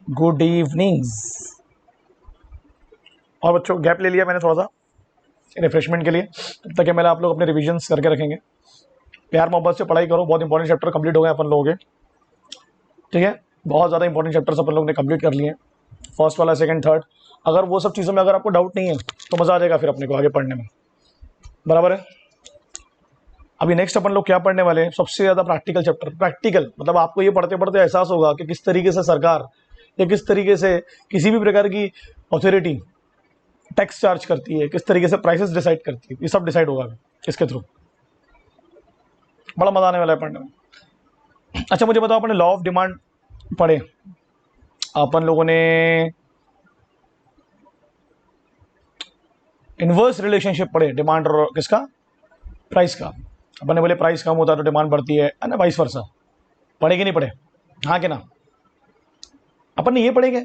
Good evenings. और बच्चों gap ले लिया मैंने थोड़ा सा रिफ्रेशमेंट के लिए, तब तक मेरा आप लोग अपने रिविजन्स करके रखेंगे। प्यार मोहब्बत से पढ़ाई करो, बहुत इंपॉर्टेंट चैप्टर कंप्लीट हो गए अपन लोगों के, ठीक है। बहुत ज़्यादा इंपॉर्टेंट चैप्टर्स अपन लोग ने कंप्लीट कर लिए, फर्स्ट वाला, सेकंड, थर्ड। अगर वो सब चीज़ों में अगर आपको डाउट नहीं है तो मज़ा आ जाएगा फिर अपने को आगे पढ़ने में, बराबर है। अभी नेक्स्ट अपन लोग क्या पढ़ने वाले हैं, सबसे ज़्यादा प्रैक्टिकल चैप्टर। प्रैक्टिकल मतलब आपको ये पढ़ते पढ़ते एहसास होगा कि किस तरीके से सरकार या किस तरीके से किसी भी प्रकार की अथॉरिटी टैक्स चार्ज करती है, किस तरीके से प्राइसेस डिसाइड करती है, ये सब डिसाइड होगा इसके थ्रू। बड़ा मजा आने वाला है पढ़ने में। अच्छा मुझे बताओ, अपने लॉ ऑफ डिमांड पढ़े अपन लोगों ने, इनवर्स रिलेशनशिप पढ़े डिमांड और किसका, प्राइस का। अपन ने बोले प्राइस कम होता है तो डिमांड बढ़ती है ना, वाइस वर्सा। पढ़े कि नहीं पढ़े, हाँ कि ना। अपन ने ये पढ़ेंगे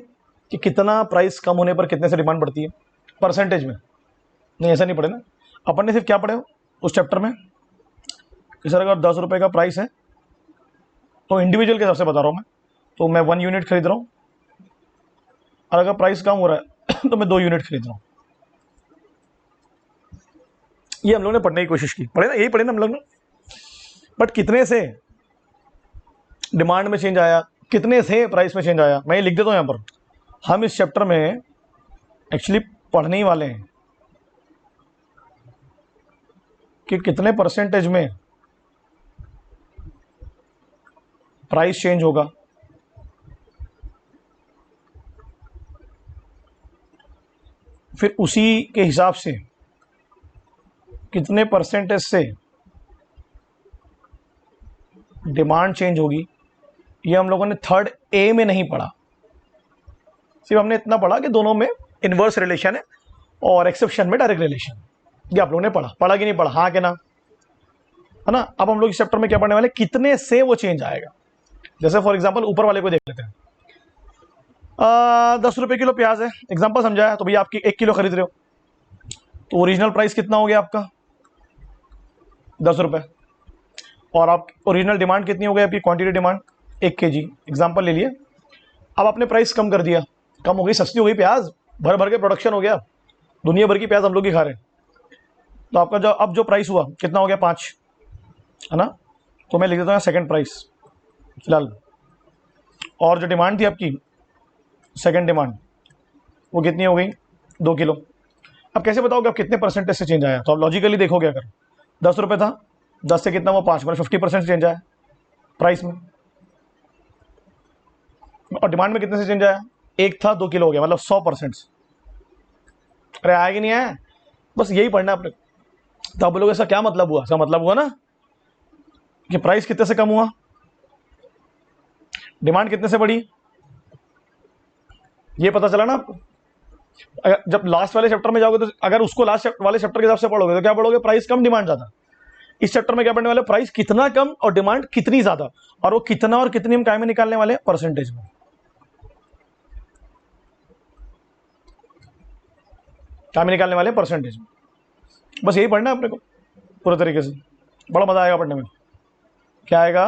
कि कितना प्राइस कम होने पर कितने से डिमांड बढ़ती है परसेंटेज में, नहीं ऐसा नहीं पढ़े ना। अपन ने सिर्फ क्या पढ़े उस चैप्टर में कि सर अगर 10 रुपये का प्राइस है तो इंडिविजुअल के हिसाब से बता रहा हूँ मैं, तो मैं 1 यूनिट खरीद रहा हूँ, और अगर प्राइस कम हो रहा है तो मैं 2 यूनिट खरीद रहा हूँ। ये हम लोग ने पढ़ने की कोशिश की, पढ़े ना, यही पढ़े ना हम लोग ने। बट कितने से डिमांड में चेंज आया, कितने से प्राइस में चेंज आया, मैं ये लिख देता हूँ यहाँ पर। हम इस चैप्टर में एक्चुअली पढ़ने ही वाले हैं कि कितने परसेंटेज में प्राइस चेंज होगा, फिर उसी के हिसाब से कितने परसेंटेज से डिमांड चेंज होगी। ये हम लोगों ने थर्ड ए में नहीं पढ़ा, सिर्फ हमने इतना पढ़ा कि दोनों में इनवर्स रिलेशन है और एक्सेप्शन में डायरेक्ट रिलेशन। ये आप लोगों ने पढ़ा कि नहीं पढ़ा, हाँ कि ना, है ना। अब हम लोग इस चैप्टर में क्या पढ़ने वाले, कितने से वो चेंज आएगा। जैसे फॉर एग्जांपल ऊपर वाले को देख लेते हैं, 10 रुपये किलो प्याज है, एग्जांपल समझाया, तो भैया आपकी 1 किलो खरीद रहे हो तो ओरिजिनल प्राइस कितना हो गया आपका 10 रुपये, और आप ओरिजिनल डिमांड कितनी हो गई आपकी, क्वांटिटी डिमांड 1 kg, एग्जाम्पल ले लिए। अब आपने प्राइस कम कर दिया, कम हो गई, सस्ती हो गई प्याज, भर भर के प्रोडक्शन हो गया, दुनिया भर की प्याज हम लोग ही खा रहे हैं, तो आपका जो अब जो प्राइस हुआ कितना हो गया 5, है ना। तो मैं लिख देता हूँ सेकंड प्राइस फिलहाल, और जो डिमांड थी आपकी सेकंड डिमांड वो कितनी हो गई 2 किलो। अब कैसे बताओगे आप कितने परसेंटेज से चेंज आया, तो आप लॉजिकली देखोगे, अगर 10 रुपये था, 10 से कितना हुआ 5, मतलब 50% चेंज आया प्राइस में, और डिमांड में कितने से चेंज आया, 1 था 2 किलो हो गया, मतलब 100%। अरे आया कि नहीं आया, बस यही पढ़ना आपने। तो आप बोलोगे इसका क्या मतलब हुआ, इसका मतलब हुआ ना कि प्राइस कितने से कम हुआ, डिमांड कितने से बढ़ी, ये पता चला ना आपको। अगर जब लास्ट वाले चैप्टर में जाओगे तो अगर उसको लास्ट वाले चैप्टर के हिसाब से पढ़ोगे तो क्या पढ़ोगे, प्राइस कम डिमांड ज्यादा। इस चैप्टर में क्या पढ़ने वाले, प्राइस कितना कम और डिमांड कितनी ज्यादा, और वो कितना और कितनी हम काय में निकालने वाले, परसेंटेज में, काय में निकालने वाले, परसेंटेज में। बस यही पढ़ना है अपने को पूरे तरीके से, बड़ा मजा आएगा पढ़ने में। क्या आएगा,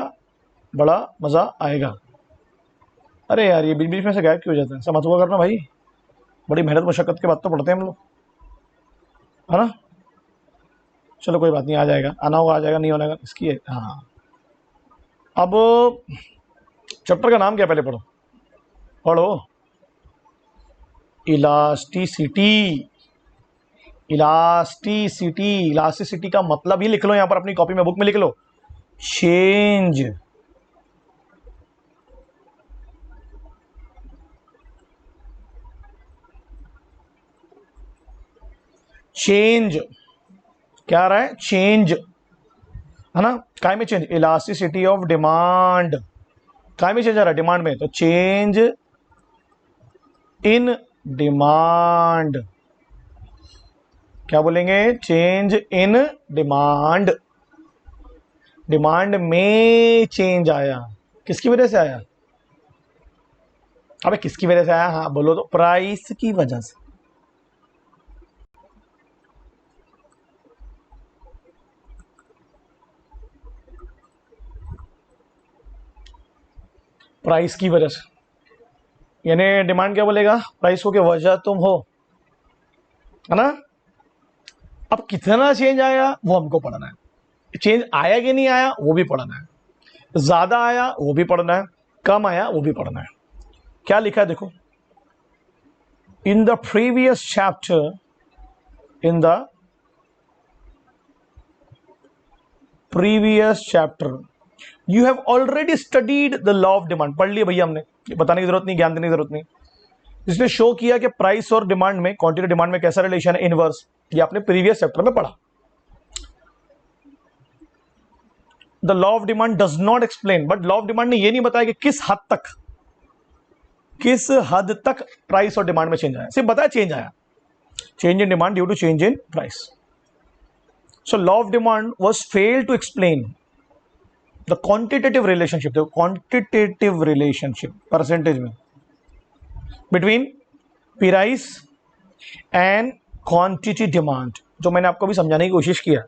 बड़ा मजा आएगा। अरे यार ये बीच बीच में से गायब क्यों हो जाता है, ऐसा मत हुआ करना भाई, बड़ी मेहनत मशक्कत के बाद तो पढ़ते हैं हम लोग, है ना। चलो कोई बात नहीं, आ जाएगा, आना होगा आ जाएगा, नहीं होने का इसकी है। हाँ अब चैप्टर का नाम क्या, पहले पढ़ो, पढ़ो, इलास्टिसिटी। इलास्टिसिटी, इलास्टिसिटी का मतलब ही लिख लो यहाँ पर अपनी कॉपी में, बुक में लिख लो, चेंज। चेंज क्या आ रहा है, चेंज, है ना। काय में चेंज, इलास्टिसिटी ऑफ डिमांड, काय में चेंज आ रहा है, डिमांड में, तो चेंज इन डिमांड, क्या बोलेंगे, चेंज इन डिमांड। डिमांड में चेंज आया, किसकी वजह से आया, अबे किसकी वजह से आया, हाँ बोलो तो, प्राइस की वजह से। प्राइस की वजह से, यानी डिमांड क्या बोलेगा, प्राइस को, कि वजह तुम हो, है ना। अब कितना चेंज आया वो हमको पढ़ना है, चेंज आया कि नहीं आया वो भी पढ़ना है, ज्यादा आया वो भी पढ़ना है, कम आया वो भी पढ़ना है। क्या लिखा है देखो, in the previous chapter, in the previous chapter you have already studied the law of demand. पढ़ लिया भैया हमने, ये बताने की जरूरत नहीं, ज्ञान देने की जरूरत नहीं। इसने शो किया कि प्राइस और डिमांड में, क्वांटिटी डिमांड में कैसा रिलेशन है, इनवर्स, ये आपने प्रीवियस चैप्टर में पढ़ा। The law of demand does not explain, but law of demand ने ये नहीं बताया कि किस हद तक प्राइस और डिमांड में चेंज आया, सिर्फ बताया चेंज आया, change in demand due to change in price. So law of demand was fail to explain the quantitative relationship, देखो क्वांटिटेटिव रिलेशनशिप परसेंटेज में, between price and quantity demand, जो मैंने आपको भी समझाने की कोशिश किया।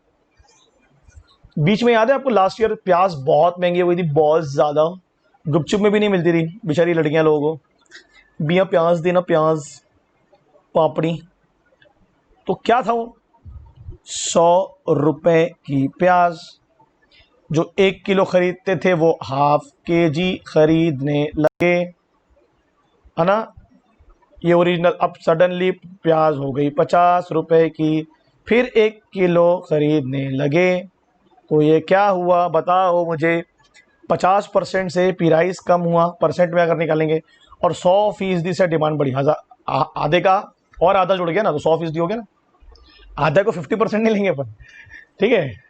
बीच में याद है आपको, लास्ट ईयर प्याज बहुत महंगी हो गई थी, बहुत ज्यादा, गुपचुप में भी नहीं मिलती थी बेचारी लड़कियां लोगों को, बिया प्याज देना, प्याज पापड़ी, तो क्या था वो 100 रुपए की प्याज, जो 1 किलो खरीदते थे वो ½ केजी खरीदने लगे, है ना। ये ओरिजिनल, अब सडनली प्याज हो गई 50 रुपए की, फिर 1 किलो खरीदने लगे, तो ये क्या हुआ बताओ मुझे, 50% से प्राइस कम हुआ, परसेंट में अगर निकालेंगे, और 100% से डिमांड बढ़ी, आधे का और आधा जुड़ गया ना, तो 100% हो गया ना, आधा को 50% नहीं लेंगे अपन, ठीक है,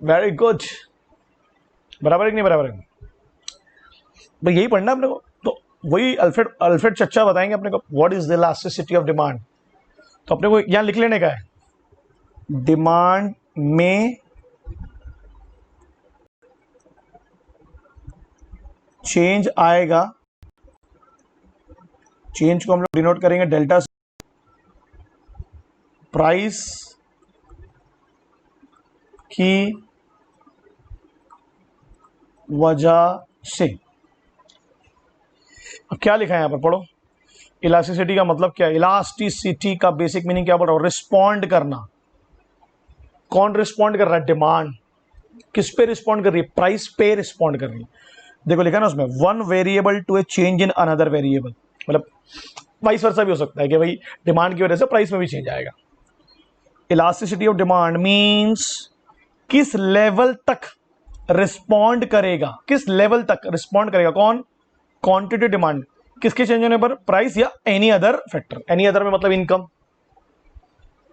वेरी गुड, बराबर है कि नहीं बराबर है भाई, यही पढ़ना अपने को। तो वही अल्फ्रेड चच्चा बताएंगे अपने को, what is the elasticity of demand. तो अपने को यहां लिख लेने का है, डिमांड में चेंज आएगा, चेंज को हम लोग डिनोट करेंगे डेल्टा से, प्राइस की वजह से। अब क्या लिखा है यहां पर पढ़ो, इलास्टिसिटी का मतलब क्या है, इलास्टिसिटी का बेसिक मीनिंग क्या बोल रहा हूं, रिस्पॉन्ड करना। कौन रिस्पॉन्ड कर रहा है, डिमांड किस पे रिस्पॉन्ड कर रही है, प्राइस पे रिस्पॉन्ड कर रही है। देखो लिखा ना उसमें, one variable to a change in another variable, मतलब वाइस वर्सा भी हो सकता है कि भाई डिमांड की वजह से प्राइस में भी चेंज आएगा। इलास्टिसिटी ऑफ डिमांड मींस किस लेवल तक रिस्पॉन्ड करेगा, किस लेवल तक रिस्पॉन्ड करेगा कौन, क्वांटिटी डिमांड, किसके चेंज होने पर, प्राइस या any other factor. Any other में मतलब इनकम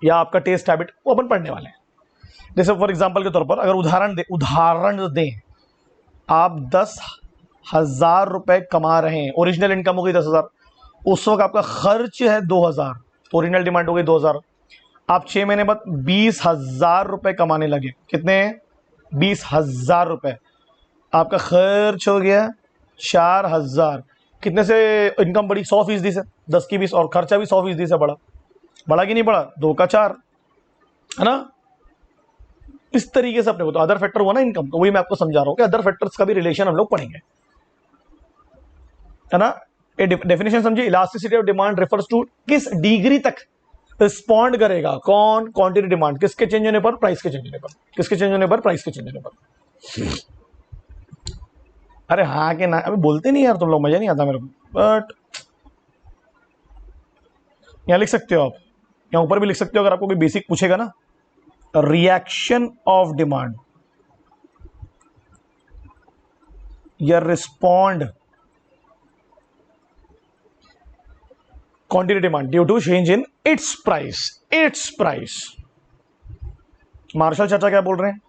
या आपका टेस्ट हैबिट, वो अपन पढ़ने वाले हैं। जैसे फॉर एग्जांपल के तौर पर अगर उदाहरण दें, आप 10,000 रुपए कमा रहे हैं, ओरिजिनल इनकम हो गई 10,000, उस वक्त आपका खर्च है 2,000, ओरिजिनल डिमांड हो गई 2,000, आप 6 महीने बाद 20,000 रुपए कमाने लगे, कितने, 20,000 रुपए, आपका खर्च हो गया 4,000, कितने से इनकम बढ़ी, 100% से, 10 की 20, और खर्चा भी 100% से बढ़ा कि नहीं बढ़ा, 2 का 4, है ना। इस तरीके से अपने को, तो अदर फैक्टर हुआ ना इनकम, तो वही मैं आपको समझा रहा हूं कि अदर फैक्टर्स का भी रिलेशन हम लोग पढ़ेंगे, है ना। डेफिनेशन समझिए, elasticity of demand refers to किस डिग्री तक रिस्पॉन्ड करेगा कौन, क्वांटिटी डिमांड, किसके चेंज होने पर, प्राइस के चेंज होने पर, किसके चेंज होने पर, प्राइस के चेंज होने पर। अरे हाँ कि ना, अभी बोलते नहीं यार तुम लोग, मजा नहीं आता मेरे को, बट यहां लिख सकते हो आप, यहां ऊपर भी लिख सकते हो, अगर आपको कोई बेसिक पूछेगा ना, रिएक्शन ऑफ डिमांड या respond quantity demand due to change in its price. Marshall चाचा क्या बोल रहे हैं,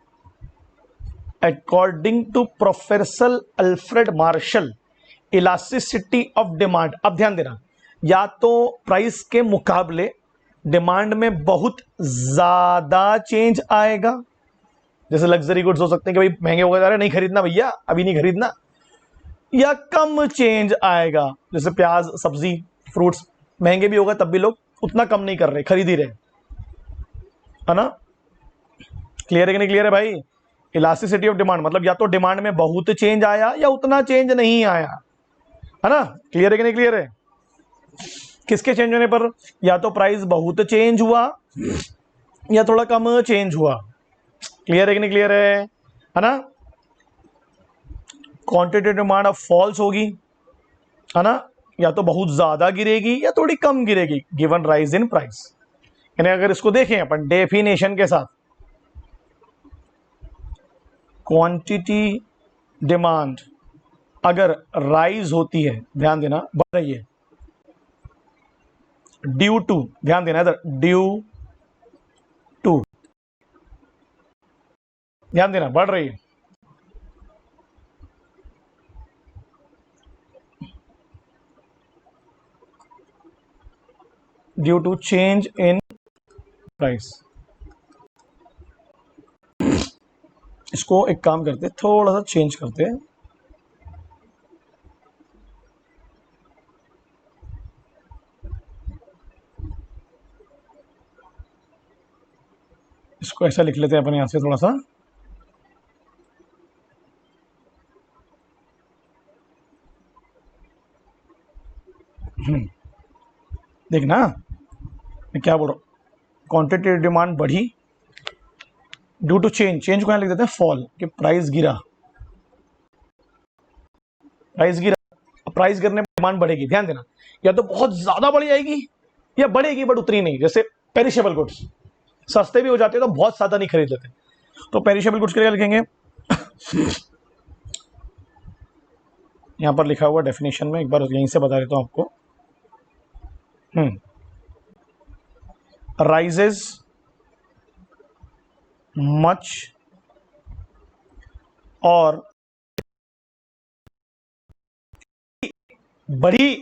according to professor Alfred Marshall, elasticity of demand, अब ध्यान देना, या तो प्राइस के मुकाबले डिमांड में बहुत ज्यादा चेंज आएगा, जैसे लग्जरी गुड्स हो सकते हैं कि भाई महंगे हो गए, नहीं खरीदना भैया, अभी नहीं खरीदना, या कम चेंज आएगा, जैसे प्याज, सब्जी, फ्रूट्स महंगे भी होगा तब भी लोग उतना कम नहीं कर रहे, खरीद ही रहे, है ना। क्लियर है कि नहीं क्लियर है भाई। इलास्टिसिटी ऑफ डिमांड मतलब या तो डिमांड में बहुत चेंज आया या उतना चेंज नहीं आया। है ना? क्लियर है कि नहीं क्लियर है? किसके चेंज होने पर? या तो प्राइस बहुत चेंज हुआ या थोड़ा कम चेंज हुआ। क्लियर है कि नहीं क्लियर है ना? क्वांटिटी डिमांड अब फॉल्स होगी, है ना? या तो बहुत ज्यादा गिरेगी या थोड़ी कम गिरेगी गिवन राइज इन प्राइस। यानी अगर इसको देखें अपन डेफिनेशन के साथ, क्वांटिटी डिमांड अगर राइज होती है, ध्यान देना, बढ़ रही है, ड्यू टू, ध्यान देना इधर, ड्यू टू, ध्यान देना, बढ़ रही है, due to change in price. इसको एक काम करते, थोड़ा सा चेंज करते हैं, इसको ऐसा लिख लेते हैं अपन यहां से थोड़ा सा, देखना मैं क्या बोल रहा हूं। क्वांटिटी डिमांड बढ़ी ड्यू टू चेंज, चेंज को यहां लिख देते हैं फॉल, कि प्राइस गिरा, प्राइस गिरा। प्राइस गिरने में डिमांड बढ़ेगी, ध्यान देना, या तो बहुत ज्यादा बढ़ जाएगी या बढ़ेगी बट उतनी नहीं। जैसे पेरिशेबल गुड्स सस्ते भी हो जाते हैं तो बहुत ज्यादा नहीं खरीद लेते, तो पेरिशेबल गुड्स के लिए लिखेंगे यहां पर लिखा हुआ डेफिनेशन में, एक बार यहीं से बता देता हूं आपको। राइजेस मच और बढ़ी,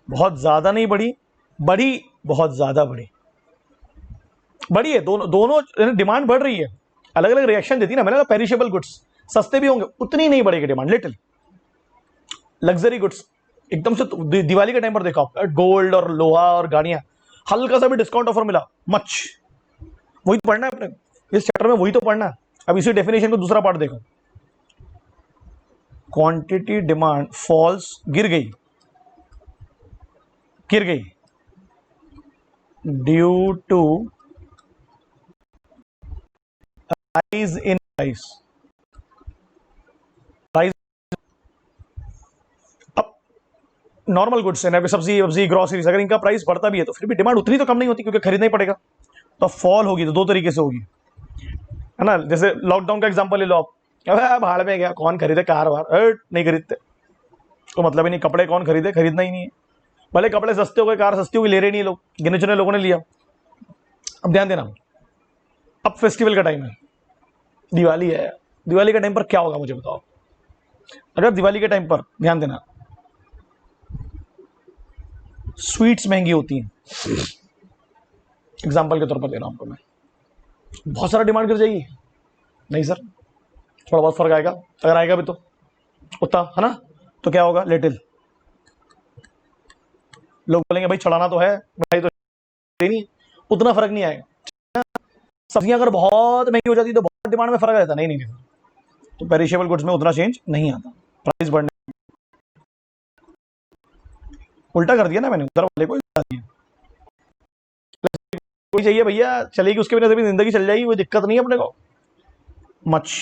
बहुत ज्यादा नहीं बढ़ी, बढ़ी बहुत ज्यादा बढ़ी, बढ़ी है, दोनों दोनों डिमांड बढ़ रही है, अलग अलग रिएक्शन देती है ना। मैंने कहा पेरिशेबल गुड्स सस्ते भी होंगे, उतनी नहीं बढ़ेगी डिमांड, लिटिल। लग्जरी गुड्स एकदम से दिवाली के टाइम पर देखा गोल्ड और लोहा और गाड़ियां, हल्का सा भी डिस्काउंट ऑफर मिला, मच, वही तो पढ़ना है अपने इस चैप्टर में, वही तो पढ़ना है। अब इसी डेफिनेशन को दूसरा पार्ट देखो, क्वांटिटी डिमांड फॉल्स, गिर गई, गिर गई due to rise in price, price. अब नॉर्मल गुड्स है ना, सब्जी वब्जी ग्रोसरीज, अगर इनका प्राइस बढ़ता भी है तो फिर भी डिमांड उतनी तो कम नहीं होती, क्योंकि खरीदना ही पड़ेगा, तो फॉल होगी, तो दो तरीके से होगी, है ना? जैसे लॉकडाउन का एग्जांपल ले लो आप, भाड़ में गया, कौन खरीदे कार वार, नहीं खरीदते, तो मतलब ही नहीं, कपड़े कौन खरीदे, खरीदना ही नहीं है, भले कपड़े सस्ते हो गए, कार सस्ती हो गई, ले रहे नहीं लोग, गिने चुने लोगों ने लिया। अब ध्यान देना, अब फेस्टिवल का टाइम है, दिवाली है, दिवाली के टाइम पर क्या होगा मुझे बताओ। अगर दिवाली के टाइम पर, ध्यान देना, स्वीट्स महंगी होती हैं, एग्जांपल के तौर पर दे रहा हूं आपको मैं, बहुत सारा डिमांड गिर जाएगी? नहीं सर, थोड़ा बहुत फर्क आएगा, अगर आएगा भी तो उतना, है ना? तो क्या होगा, लिटिल, लोग बोलेंगे भाई चढ़ाना तो है, भाई तो नहीं, उतना फर्क नहीं आएगा। सब्जियां अगर बहुत महंगी हो जाती तो बहुत डिमांड में फर्क आ जाता, नहीं नहीं नहीं, तो पेरिशेबल गुड्स में उतना चेंज नहीं आता, प्राइस बढ़ने, उल्टा कर दिया ना मैंने, उधर वाले को कोई चाहिए भैया, चलेगी, उसके बिना सभी जिंदगी चल जाएगी, कोई दिक्कत नहीं है अपने को, मच।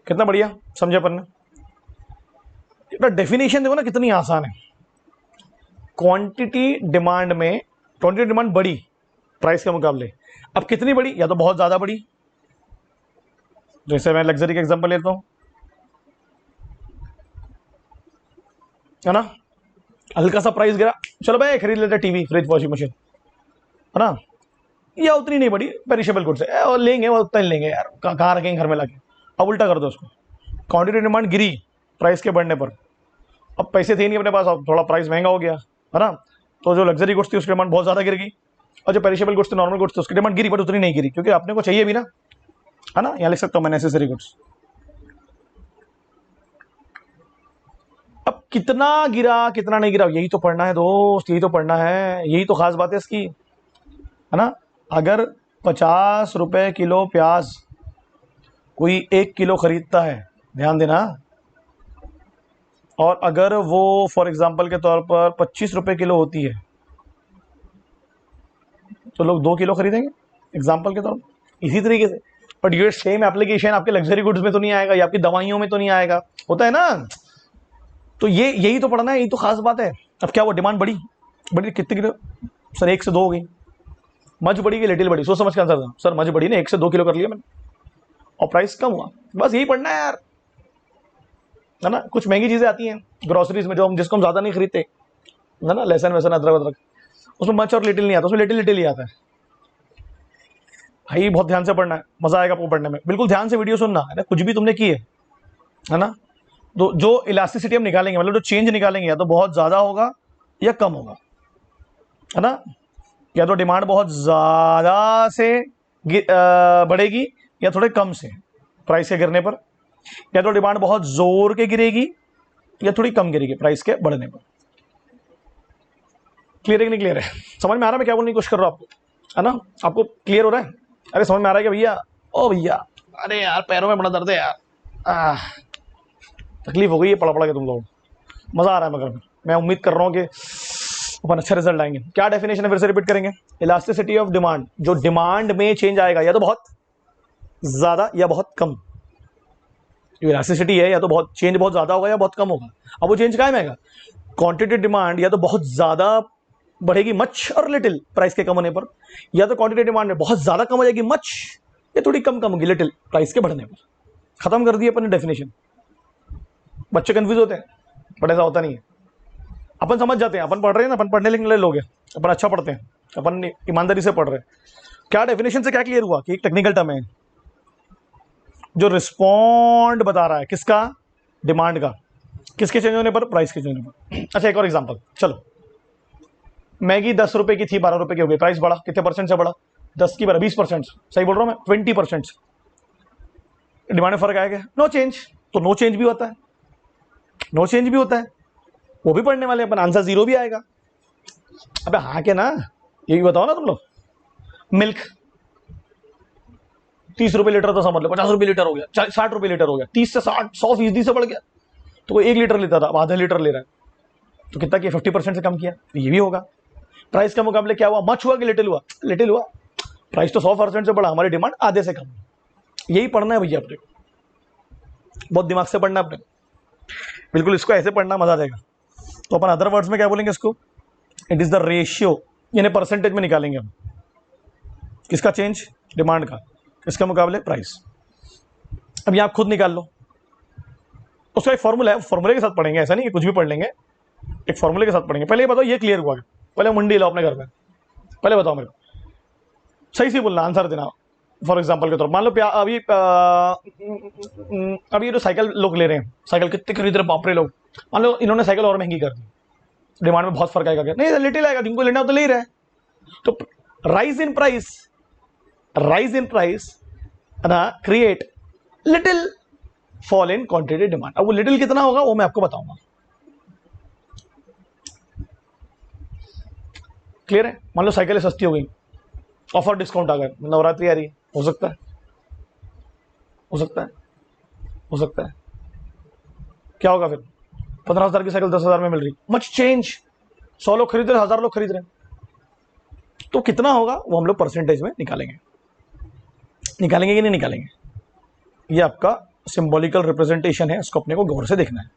कितना बढ़िया समझे अपन ने। डेफिनेशन देखो ना कितनी आसान है। क्वांटिटी डिमांड में, क्वांटिटी डिमांड बढ़ी प्राइस के मुकाबले, अब कितनी बढ़ी, या तो बहुत ज्यादा बढ़ी, जैसे मैं लग्जरी का एग्जांपल लेता हूं, है ना, हल्का सा प्राइस गिरा, चलो भाई खरीद लेते टीवी, फ्रिज, वॉशिंग मशीन, है ना, या उतनी नहीं बढ़ी, पेरिशेबल गुड्स है, और लेंगे वो उतना ही लेंगे यार, कहाँ रखेंगे घर में लाके। अब उल्टा कर दो उसको, क्वांटिटी डिमांड गिरी प्राइस के बढ़ने पर, अब पैसे थे नहीं अपने पास, अब थोड़ा प्राइस महंगा हो गया, है ना, तो जो लग्जरी गुड्स थी उसकी डिमांड बहुत ज्यादा गिर गई, और जो पेरिशेबल गुड्स थे, नॉर्मल गुड्स थे, उसकी डिमांड गिरी बट उतनी नहीं गिरी, क्योंकि अपने को चाहिए भी ना, है ना? यहाँ लिख सकता हूँ मैं, नेसेसरी गुड्स। अब कितना गिरा कितना नहीं गिरा, यही तो पढ़ना है दोस्त, यही तो पढ़ना है, यही तो खास बात है इसकी, है ना? अगर ₹50 किलो प्याज कोई 1 किलो खरीदता है, ध्यान देना, और अगर वो फॉर एग्जांपल के तौर पर ₹25 किलो होती है तो लोग 2 किलो खरीदेंगे एग्जांपल के तौर पर। इसी तरीके से बट ये सेम एप्लीकेशन आपके लग्जरी गुड्स में तो नहीं आएगा, या आपकी दवाइयों में तो नहीं आएगा, होता है ना। तो यही तो पढ़ना है, यही तो खास बात है। अब क्या वो डिमांड बढ़ी बढ़ी कितने किलो? सर 1 से 2 हो गई। मच बढ़ी कि लिटिल बढ़ी? सोच समझ के आंसर था। सर मच बढ़ी ना, 1 से 2 किलो कर लिया मैंने और प्राइस कम हुआ। बस यही पढ़ना है यार, है ना। कुछ महंगी चीजें आती हैं ग्रोसरीज में जिसको हम ज्यादा नहीं खरीदते, है ना, लहसुन वैसन अदरक वदरक, उसमें मच और लिटिल नहीं आता, उसमें लिटिल लिटिल ही आता है भाई। बहुत ध्यान से पढ़ना है, मजा आएगा आपको पढ़ने में। बिल्कुल ध्यान से वीडियो सुनना है ना, कुछ भी तुमने की है ना। तो जो इलास्टिसिटी हम निकालेंगे, मतलब जो चेंज निकालेंगे, या तो बहुत ज्यादा होगा या कम होगा, है ना। या तो डिमांड बहुत ज्यादा से बढ़ेगी या थोड़े कम से प्राइस के गिरने पर, या तो डिमांड बहुत जोर के गिरेगी या थोड़ी कम गिरेगी प्राइस के बढ़ने पर। क्लियर है कि नहीं क्लियर है? समझ में आ रहा है मैं क्या बोलने की कोशिश कर रहा हूं आपको, है ना। आपको क्लियर हो रहा है? अरे समझ में आ रहा है क्या भैया? ओ भैया, अरे यार पैरों में बड़ा दर्द है यार, तकलीफ हो गई है पढ़ पढ़ के तुम लोग। मजा आ रहा है मगर मैं उम्मीद कर रहा हूँ कि अपन अच्छा रिजल्ट आएंगे। क्या डेफिनेशन है फिर से रिपीट करेंगे? इलास्टिसिटी ऑफ डिमांड, जो डिमांड में चेंज आएगा या तो बहुत ज्यादा या बहुत कम। जो इलास्टिसिटी है, या तो बहुत चेंज बहुत ज्यादा होगा या बहुत कम होगा। अब वो चेंज कहाँ में आएगा? क्वांटिटी डिमांड या तो बहुत ज्यादा बढ़ेगी, मच और लिटिल, प्राइस के कम होने पर, या तो क्वांटिटी डिमांड में बहुत ज्यादा कम हो जाएगी, मच, या थोड़ी कम कम होगी, लिटिल, प्राइस के बढ़ने पर। खत्म कर दिए अपन ने डेफिनेशन। बच्चे कंफ्यूज होते हैं बट ऐसा होता नहीं है, अपन समझ जाते हैं। अपन पढ़ रहे हैं ना, अपन पढ़ने लिखने लोग हैं, अपन अच्छा पढ़ते हैं, अपन ईमानदारी से पढ़ रहे हैं। क्या डेफिनेशन से क्या क्लियर हुआ कि एक टेक्निकल टर्म है जो रिस्पॉन्ड बता रहा है, किसका? डिमांड का। किसके चेंज होने पर? प्राइस के चेंज होने पर। अच्छा एक और एग्जांपल, चलो, मैगी 10 रुपए की थी, 12 रुपए की हो गई, प्राइस बढ़ा, कितने परसेंट से बढ़ा? 10 की 20%, सही बोल रहा हूं मैं? 20%। डिमांड में फर्क आएगा? No change. तो नो चेंज भी होता है, नो चेंज भी होता है, वो भी पढ़ने वाले अपन। आंसर 0 भी आएगा। अबे हाँ के ना, ये भी बताओ ना तुम लोग। मिल्क 30 रुपए लीटर, तो समझ लो 50 रुपए लीटर हो गया, 60 रुपए लीटर हो गया, 30 से 60 100% से बढ़ गया। तो कोई 1 लीटर लेता था, अब आधा लीटर ले रहा है, तो कितना किया? 50% से कम किया, तो ये भी होगा। प्राइस के मुकाबले क्या हुआ? मच हुआ कि लिटिल हुआ? लिटिल हुआ। प्राइस तो 100% से बढ़ा, हमारी डिमांड आधे से कम। यही पढ़ना है भैया अपने को, बहुत दिमाग से पढ़ना अपने को, बिल्कुल इसको ऐसे पढ़ना, मजा आ जाएगा। तो अपन अदर वर्ड्स में क्या बोलेंगे इसको? इट इज द रेशियो, यानी परसेंटेज में निकालेंगे हम। किसका चेंज? डिमांड का, किसके मुकाबले? प्राइस। अब यहां खुद निकाल लो, उसका एक फॉर्मूला है, फॉर्मूले के साथ पढ़ेंगे, ऐसा नहीं कि कुछ भी पढ़ लेंगे, एक फॉर्मूले के साथ पढ़ेंगे। पहले ये बताओ ये क्लियर हुआ? पहले मुंडी लाओ अपने घर में, पहले बताओ मेरे को, सही से बोलना, आंसर देना। फॉर एग्जाम्पल के तौर मान लो अभी जो साइकिल लोग ले रहे हैं, साइकिल कितने खरीद रहे बापरे लोग, मान लो इन्होंने साइकिल और महंगी कर दी, डिमांड में बहुत फर्क आएगा क्या? नहीं, लिटिल आएगा, जिनको लेना हो तो ले रहा है। तो rise in price, rise in price ना create little fall in quantity demand. अब वो लिटिल कितना होगा वो मैं आपको बताऊंगा। क्लियर है? मान लो साइकिलें सस्ती हो गई, ऑफर डिस्काउंट आ गया, नवरात्रि आ रही है, हो सकता है, हो सकता है, हो सकता है। क्या होगा फिर? 15,000 की साइकिल 10,000 में मिल रही, मच चेंज, 100 लोग खरीद रहे, 1000 लोग खरीद रहे हैं, तो कितना होगा वो हम लोग परसेंटेज में निकालेंगे। निकालेंगे कि नहीं निकालेंगे? ये आपका सिंबॉलिकल रिप्रेजेंटेशन है, इसको अपने को गौर से देखना है।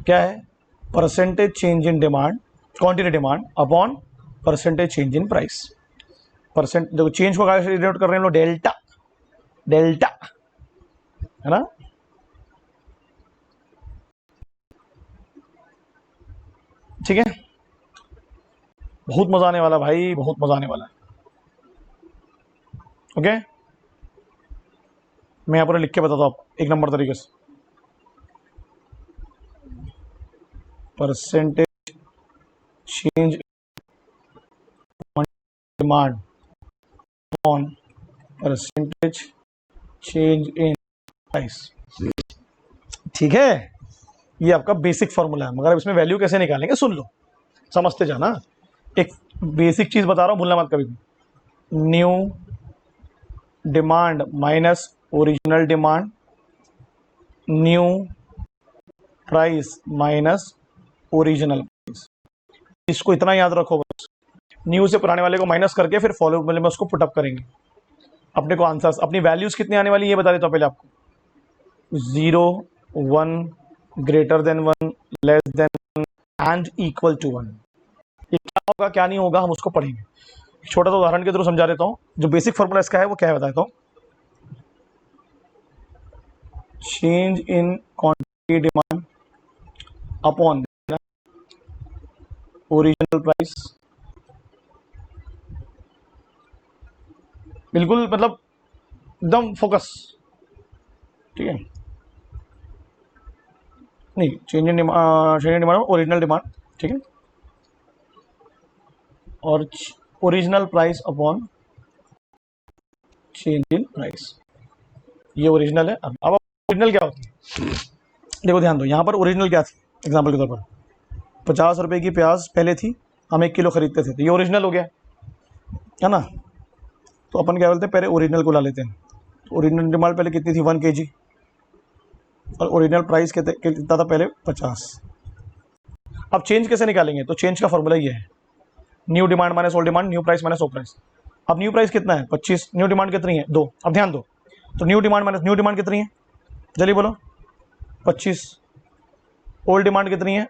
क्या है? Percentage change in demand, quantity demand upon percentage change in price. Percent देखो, चेंज को कैसे डिनोट कर रहे हैं हम लोग? डेल्टा, डेल्टा, है ना। ठीक है, बहुत मजा आने वाला भाई, बहुत मजा आने वाला है। ओके, मैं यहाँ पर लिख के बताता हूँ आपको एक नंबर तरीके से। Percentage change demand on percentage change in price. ठीक है, ये आपका बेसिक फॉर्मूला है, मगर अब इसमें वैल्यू कैसे निकालेंगे सुन लो, समझते जाना। एक बेसिक चीज बता रहा हूं, भूलना मत कभी भी। New demand minus original demand, new price minus original price. इसको इतना याद रखो बस, न्यू से पुराने वाले को माइनस करके फिर फॉर्मूले में उसको पुटअप करेंगे। अपने को आंसर्स, अपनी वैल्यूज कितनी आने वाली ये बता देता हूँ पहले आपको। 0, 1, greater than 1, less than 1 and equal to 1। ये क्या होगा क्या नहीं होगा हम उसको पढ़ेंगे। छोटा सा उदाहरण के थ्रू समझा देता हूँ। जो बेसिक फॉर्मूला इसका है वो क्या है बताता हूँ। Change in quantity demand upon original price. बिल्कुल मतलब एकदम फोकस, ठीक है। नहीं, change in demand original demand, ठीक है, और original price upon change in price. ये ओरिजिनल है। अब ओरिजिनल क्या होती है देखो, ध्यान दो। यहाँ पर ओरिजिनल क्या थी, एग्जाम्पल के तौर पर 50 रुपए की प्याज पहले थी, हम 1 किलो खरीदते थे, तो ये ओरिजिनल हो गया है ना। तो अपन क्या बोलते हैं, पहले ओरिजिनल को ला लेते हैं। तो ओरिजिनल डिमांड पहले कितनी थी, 1 kg, और ओरिजिनल प्राइस कितना था पहले, 50। अब चेंज कैसे निकालेंगे, तो चेंज का फॉर्मूला ये है, new demand minus old demand, new price minus old price. अब न्यू प्राइस कितना है, 25, न्यू डिमांड कितनी है, 2। अब ध्यान दो, तो new demand minus new demand कितनी है, जल्दी बोलो, 25। ओल्ड डिमांड कितनी है,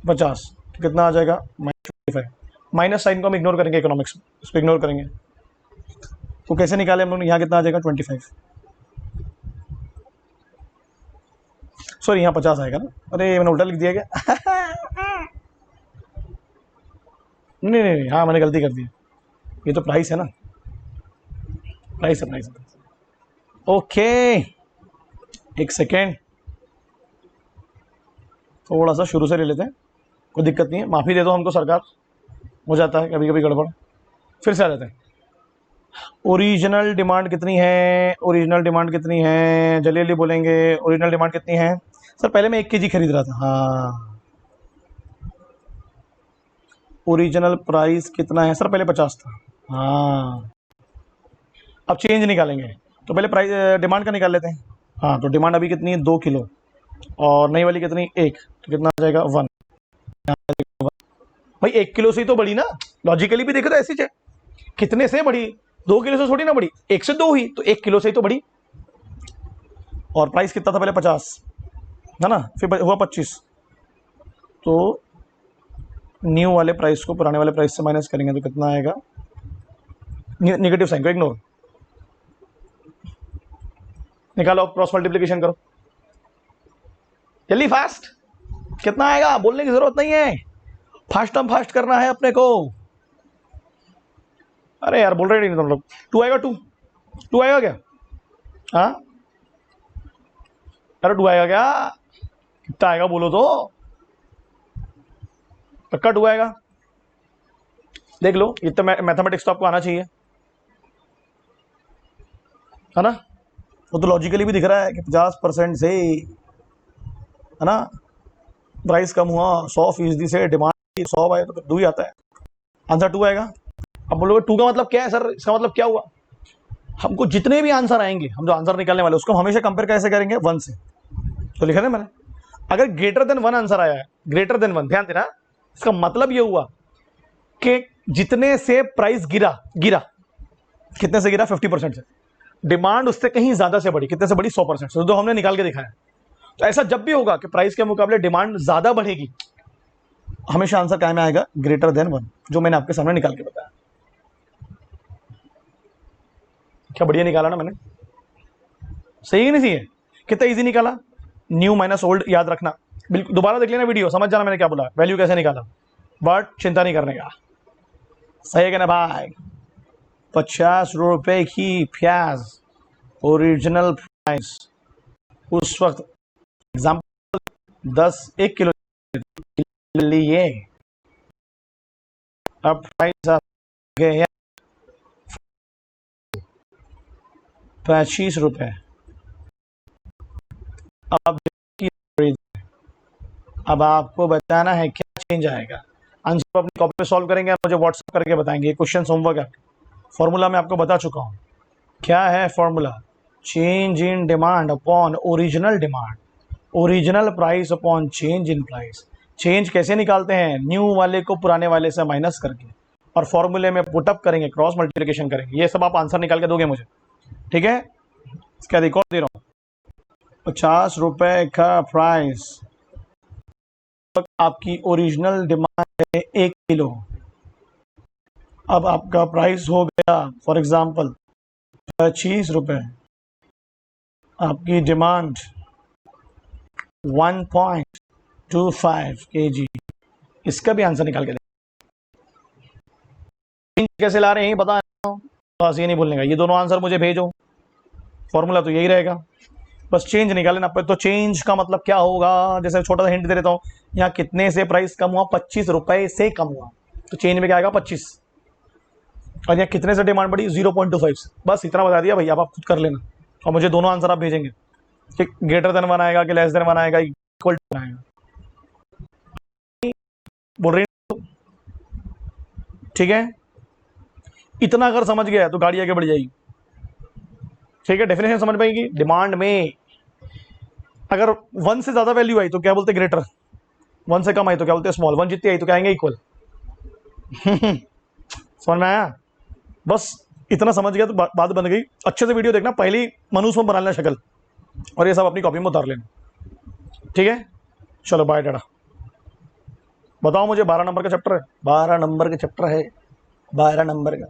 50, तो कितना आ जाएगा, -25। माइनस साइन को हम इग्नोर करेंगे इकोनॉमिक्स में, इसको इग्नोर करेंगे। तो कैसे निकाले हम लोग, यहाँ कितना आ जाएगा, 25, सॉरी यहाँ 50 आएगा ना, अरे मैंने उल्टा लिख दिया क्या नहीं नहीं नहीं, हाँ मैंने गलती कर दी, ये तो प्राइस है ना, प्राइस है, प्राइस है। ओके, एक सेकेंड, थोड़ा सा शुरू से ले लेते हैं, कोई दिक्कत नहीं है, माफ़ी दे दो हमको सरकार, हो जाता है कभी कभी गड़बड़। फिर से आ जाते हैं। ओरिजिनल डिमांड कितनी है, ओरिजिनल डिमांड कितनी है, जल्दी जल्दी बोलेंगे, ओरिजिनल डिमांड कितनी है। सर पहले मैं 1 kg खरीद रहा था, हाँ। ओरिजिनल प्राइस कितना है, सर पहले 50 था, हाँ। अब चेंज निकालेंगे, तो पहले प्राइस डिमांड का निकाल लेते हैं। हाँ, तो डिमांड अभी कितनी है, 2 किलो, और नई वाली कितनी, 1, तो कितना आ जाएगा, 1। भाई 1 किलो से ही तो बढ़ी ना, लॉजिकली भी देखो तो ऐसी है, कितने से बढ़ी, 2 किलो से थोड़ी ना बढ़ी, 1 से 2 हुई, तो 1 किलो से ही तो बढ़ी। और प्राइस कितना था पहले, 50 है ना, फिर हुआ 25, तो न्यू वाले प्राइस को पुराने वाले प्राइस से माइनस करेंगे तो कितना आएगा, नेगेटिव साइन को इग्नोर, निकालो, क्रॉस मल्टीप्लिकेशन करो जल्दी, फास्ट। कितना आएगा बोलने की जरूरत नहीं है, फास्ट हम फास्ट करना है अपने को। अरे यार बोल रहे नहीं तुम लोग, 2 आएगा, 2 आएगा क्या, हाँ, अरे 2 आएगा क्या, कितना आएगा बोलो तो, पक्का 2 आएगा, देख लो, ये तो मैथमेटिक्स तो आपको आना चाहिए, है ना। वो तो लॉजिकली भी दिख रहा है कि 50% से, है ना, प्राइस कम हुआ, 100% से डिमांड 100 आए तो 2 ही आता है, आंसर 2 आएगा। अब बोलोगे 2 का मतलब क्या है सर, इसका मतलब क्या हुआ, हमको जितने भी आंसर आएंगे, हम जो आंसर निकालने वाले उसको हमेशा कंपेयर कैसे करेंगे, 1 से, तो लिखा था मैंने। अगर ग्रेटर देन 1 आंसर आया है, ग्रेटर देन 1, ध्यान देना, इसका मतलब ये हुआ कि जितने से प्राइस गिरा, कितने से गिरा, 50% से, डिमांड उससे कहीं ज्यादा से बढ़ी, कितने से बढ़ी, 100% से, तो हमने निकाल के दिखाया। तो ऐसा जब भी होगा कि प्राइस के मुकाबले डिमांड ज्यादा बढ़ेगी, हमेशा आंसर क्या में आएगा, ग्रेटर देन 1, जो मैंने आपके सामने निकाल के बताया। क्या बढ़िया निकाला ना मैंने, सही नहीं सही है, कितना इजी निकाला, न्यू माइनस ओल्ड याद रखना, बिल्कुल दोबारा देख लेना वीडियो, समझ जाना मैंने क्या बोला, वैल्यू कैसे निकाला, बट चिंता नहीं करने का, सही है क्या ना भाई। 50 रुपए की प्याज ओरिजिनल प्राइस उस वक्त, एग्जाम्पल 1 किलो लिए, अब प्राइस आ गया 25 रुपए। अब आपको बताना है क्या चेंज आएगा, आंसर अपनी कॉपी पे सॉल्व करेंगे, मुझे व्हाट्सएप करके बताएंगे, क्वेश्चन होमवर्क है, फॉर्मूला मैं आपको बता चुका हूँ, क्या है formula? Change in demand upon original demand, original price upon change in price. Change कैसे निकालते हैं? न्यू वाले को पुराने वाले से माइनस करके, और फॉर्मूले में पुटअप करेंगे, क्रॉस मल्टीप्लिकेशन करेंगे। ये सब आप आंसर निकाल के दोगे मुझे, ठीक है? इसका रिकॉर्ड दे रहा हूँ। 50 रुपए का प्राइस, आपकी ओरिजिनल डिमांड है 1 किलो। अब आपका प्राइस हो गया फॉर एग्जांपल 25 रुपए, आपकी डिमांड 1.25 kg। इसका भी आंसर निकाल के दे। कैसे ला रहे हैं बता, बस ये नहीं भूलने का, ये दोनों आंसर मुझे भेजो, फॉर्मूला तो यही रहेगा, बस चेंज निकालना। तो चेंज का मतलब क्या होगा? जैसे छोटा सा हिंट दे देता हूँ, यहाँ कितने से प्राइस कम हुआ? 25 रुपए से कम हुआ, तो चेंज में क्या आएगा? 25। और यहाँ कितने से डिमांड बढ़ी? 0.25। बस इतना बता दिया भैया, आप खुद कर लेना। और मुझे दोनों आंसर आप भेजेंगे कि ग्रेटर देन 1 आएगा कि लेस देन 1 आएगा, इक्वल टू आएगा। बोल रही, ठीक है? इतना अगर समझ गया तो गाड़ी आगे बढ़ जाएगी, ठीक है? डेफिनेशन समझ पाएगी। डिमांड में अगर 1 से ज्यादा वैल्यू आई तो क्या बोलते? ग्रेटर। 1 से कम आई तो क्या बोलते? स्मॉल। 1 जितनी आई तो क्या आएंगे? इक्वल। समझ में आया? बस इतना समझ गया तो बात बन गई। अच्छे से वीडियो देखना, पहली मनुष्य में बना लेना शक्ल, और ये सब अपनी कॉपी में उतार लेना, ठीक है? चलो बाय टाटा। बताओ मुझे 12 नंबर का चैप्टर है, 12 नंबर का चैप्टर है, 12 नंबर का।